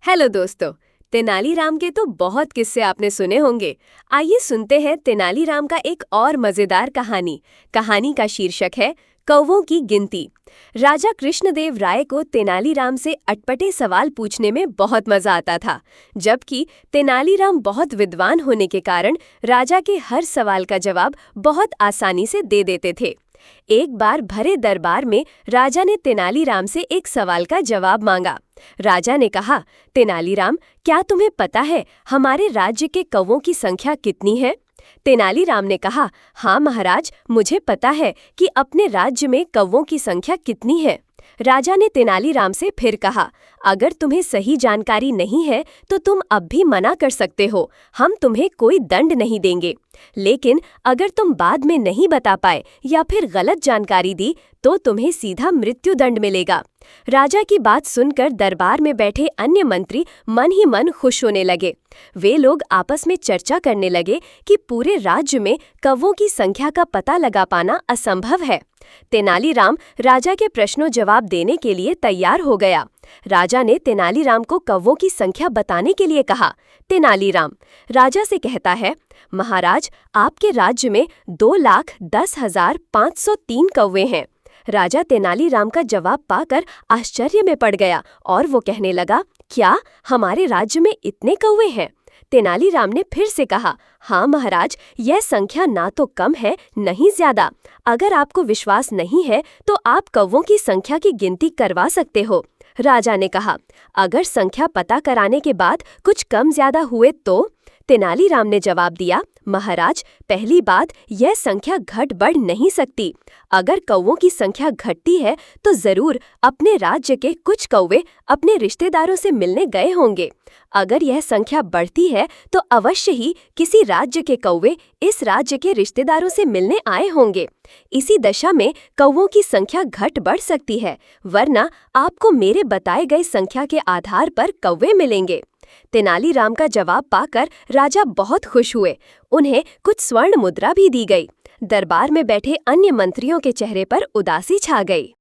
Hello दोस्तों। तेनालीराम के तो बहुत किस्से आपने सुने होंगे। आइए सुनते हैं तेनालीराम का एक और मजेदार कहानी। कहानी का शीर्षक है कौवों की गिनती। राजा कृष्णदेव राय को तेनालीराम से अटपटे सवाल पूछने में बहुत मजा आता था, जबकि तेनालीराम बहुत विद्वान होने के कारण राजा के हर सवाल का जवाब बहुत आसानी से दे देते थे। एक बार भरे दरबार में राजा ने तेनालीराम से एक सवाल का जवाब मांगा। राजा ने कहा, तेनालीराम, क्या तुम्हें पता है हमारे राज्य के कौवों की संख्या कितनी है? तेनालीराम ने कहा, हाँ महाराज, मुझे पता है कि अपने राज्य में कौवों की संख्या कितनी है। राजा ने तेनालीराम से फिर कहा, अगर तुम्हें सही जानकारी नहीं है तो तुम अब भी मना कर सकते हो, हम तुम्हें कोई दंड नहीं देंगे। लेकिन अगर तुम बाद में नहीं बता पाए या फिर गलत जानकारी दी तो तुम्हें सीधा मृत्यु दंड मिलेगा। राजा की बात सुनकर दरबार में बैठे अन्य मंत्री मन ही मन खुश होने लगे। वे लोग आपस में चर्चा करने लगे कि पूरे राज्य में कौवों की संख्या का पता लगा पाना असंभव है। तेनालीराम राजा के प्रश्नों जवाब देने के लिए तैयार हो गया। राजा ने तेनालीराम को कौवों की संख्या बताने के लिए कहा। तेनालीराम राजा से कहता है, महाराज, आपके राज्य में 2,10,503 कौवे हैं। राजा तेनालीराम का जवाब पाकर आश्चर्य में पड़ गया और वो कहने लगा, क्या हमारे राज्य में इतने कौवे हैं? तेनालीराम ने फिर से कहा, हाँ महाराज, यह संख्या ना तो कम है नहीं ज्यादा। अगर आपको विश्वास नहीं है तो आप कौवों की संख्या की गिनती करवा सकते हो। राजा ने कहा, अगर संख्या पता कराने के बाद कुछ कम ज्यादा हुए तो? तेनालीराम ने जवाब दिया, महाराज, पहली बात, यह संख्या घट बढ़ नहीं सकती। अगर कौवों की संख्या घटती है तो जरूर अपने राज्य के कुछ कौवे अपने रिश्तेदारों से मिलने गए होंगे। अगर यह संख्या बढ़ती है तो अवश्य ही किसी राज्य के कौवे इस राज्य के रिश्तेदारों से मिलने आए होंगे। इसी दशा में कौवों की संख्या घट बढ़ सकती है, वरना आपको मेरे बताए गए संख्या के आधार पर कौवे मिलेंगे। तेनालीराम का जवाब पाकर राजा बहुत खुश हुए। उन्हें कुछ स्वर्ण मुद्रा भी दी गई। दरबार में बैठे अन्य मंत्रियों के चेहरे पर उदासी छा गई।